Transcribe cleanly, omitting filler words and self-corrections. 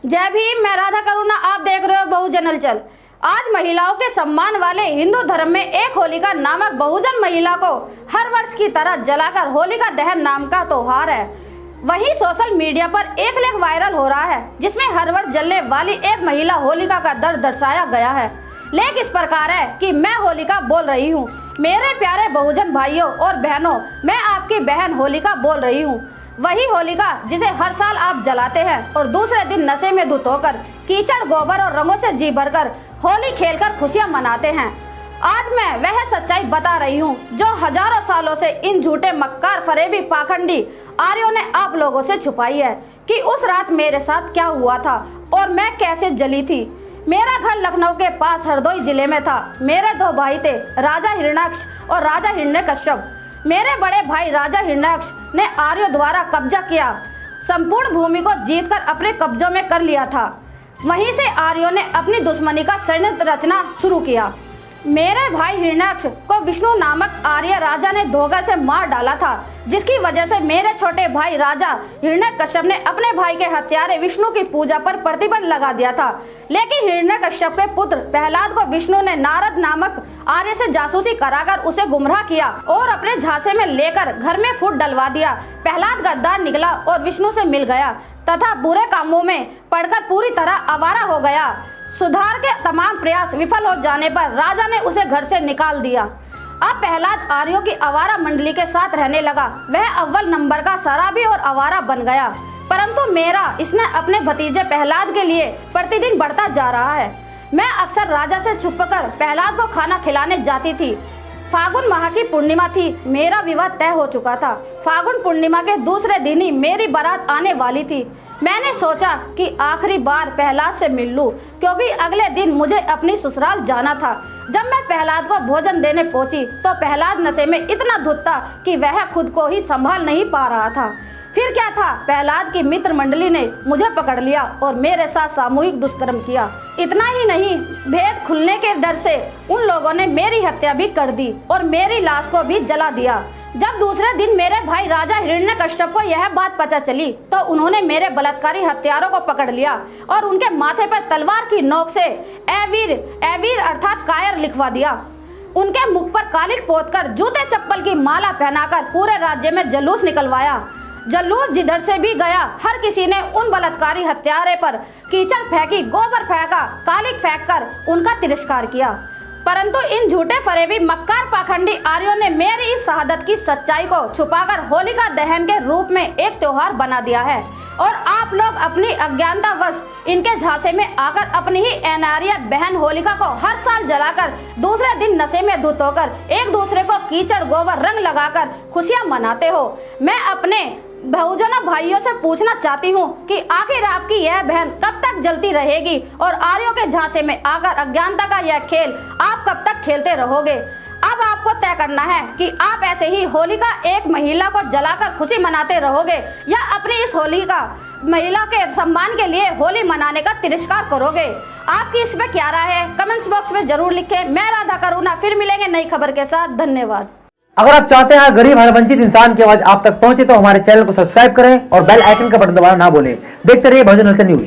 जय भीम, मैं राधा करुणा, आप देख रहे हो बहुजन हलचल। आज महिलाओं के सम्मान वाले हिंदू धर्म में एक होलिका नामक बहुजन महिला को हर वर्ष की तरह जलाकर होलिका दहन नाम का त्योहार है। वहीं सोशल मीडिया पर एक लेख वायरल हो रहा है जिसमें हर वर्ष जलने वाली एक महिला होलिका का दर्द दर्शाया गया है। लेख इस प्रकार है कि मैं होलिका बोल रही हूँ, मेरे प्यारे बहुजन भाइयों और बहनों, मैं आपकी बहन होलिका बोल रही हूँ। वही होलिका जिसे हर साल आप जलाते हैं और दूसरे दिन नशे में धुत होकर कीचड़, गोबर और रंगों से जी भरकर होली खेलकर खुशियां मनाते हैं। आज मैं वह सच्चाई बता रही हूं जो हजारों सालों से इन झूठे, मक्कार, फरेबी, पाखंडी आर्यों ने आप लोगों से छुपाई है कि उस रात मेरे साथ क्या हुआ था और मैं कैसे जली थी। मेरा घर लखनऊ के पास हरदोई जिले में था। मेरे दो भाई थे, राजा हिरण्याक्ष और राजा हिरण्यकश्यप। मेरे बड़े भाई राजा हिरण्याक्ष ने आर्यों द्वारा कब्जा किया, संपूर्ण भूमि को जीतकर अपने कब्जों में कर लिया था। वहीं से आर्यों ने अपनी दुश्मनी का षड्यंत्र रचना शुरू किया। मेरे भाई हिरण्याक्ष को विष्णु नामक आर्य राजा ने धोखे से मार डाला था, जिसकी वजह से मेरे छोटे भाई राजा हिरण्यकश्यप ने अपने भाई के हत्यारे विष्णु की पूजा पर प्रतिबंध लगा दिया था। लेकिन हिरण्यकश्यप के पुत्र प्रहलाद को विष्णु ने नारद नामक आर्य से जासूसी कराकर उसे गुमराह किया और अपने झांसे में लेकर घर में फूट डलवा दिया। प्रहलाद गद्दार निकला और विष्णु से मिल गया तथा बुरे कामों में पड़कर पूरी तरह आवारा हो गया। सुधार के तमाम प्रयास विफल हो जाने पर राजा ने उसे घर से निकाल दिया। अब प्रहलाद आर्यों की आवारा मंडली के साथ रहने लगा। वह अव्वल नंबर का शराबी और आवारा बन गया, परंतु मेरा इसने अपने भतीजे प्रहलाद के लिए प्रतिदिन बढ़ता जा रहा है। मैं अक्सर राजा से छुपकर प्रहलाद को खाना खिलाने जाती थी। फागुन माह की पूर्णिमा थी। मेरा विवाह तय हो चुका था। फागुन पूर्णिमा के दूसरे दिन ही मेरी बारात आने वाली थी। मैंने सोचा कि आखिरी बार प्रहलाद से मिल लूं, क्योंकि अगले दिन मुझे अपनी ससुराल जाना था। जब मैं प्रहलाद को भोजन देने पहुंची तो प्रहलाद नशे में इतना धुत था कि वह खुद को ही संभाल नहीं पा रहा था। फिर क्या था, प्रहलाद की मित्र मंडली ने मुझे पकड़ लिया और मेरे साथ सामूहिक दुष्कर्म किया। इतना ही नहीं, भेद खुलने के डर से उन लोगों ने मेरी हत्या भी कर दी और मेरी लाश को भी जला दिया। जब दूसरे दिन मेरे भाई राजा हिरण्यकश्यप को यह बात पता चली तो उन्होंने मेरे बलात्कारी हत्यारों को पकड़ लिया और उनके माथे पर तलवार की नोक से ए वीर अर्थात कायर लिखवा दिया। उनके मुख पर कालिख पोतकर जूते चप्पल की माला पहनाकर पूरे राज्य में जुलूस निकलवाया। जुलूस जिधर से भी गया, हर किसी ने उन बलात्कारी हत्यारे पर कीचड़ फेंकी, गोबर फेंका, कालिख फेंककर उनका तिरस्कार किया। परंतु इन झूठे, फरेबी, मक्कार, पाखंडी आर्यों ने मेरी इस शहादत की सच्चाई को छुपाकर होलिका दहन के रूप में एक त्योहार बना दिया है और आप लोग अपनी अज्ञानतावश इनके झांसे में आकर अपनी ही अनार्य बहन होलिका को हर साल जलाकर दूसरे दिन नशे में धुत होकर एक दूसरे को कीचड़, गोबर, रंग लगाकर खुशियां मनाते हो। मैं अपने बहुजन भाइयों से पूछना चाहती हूँ कि आखिर आपकी यह बहन कब तक जलती रहेगी और आर्यों के झांसे में आकर अज्ञानता का यह खेल आप कब तक खेलते रहोगे। अब आपको तय करना है कि आप ऐसे ही होलिका एक महिला को जलाकर खुशी मनाते रहोगे या अपनी इस होलिका महिला के सम्मान के लिए होली मनाने का तिरस्कार करोगे। आपकी इस पे क्या राय है, कमेंट्स बॉक्स में जरूर लिखें। मैं राधा करुणा, फिर मिलेंगे नई खबर के साथ। धन्यवाद। अगर आप चाहते हैं गरीब और वंचित इंसान की आवाज आप तक पहुंचे तो हमारे चैनल को सब्सक्राइब करें और बेल आइकन का बटन दबाना ना भूलें। देखते रहिए बहुजन हलचल न्यूज।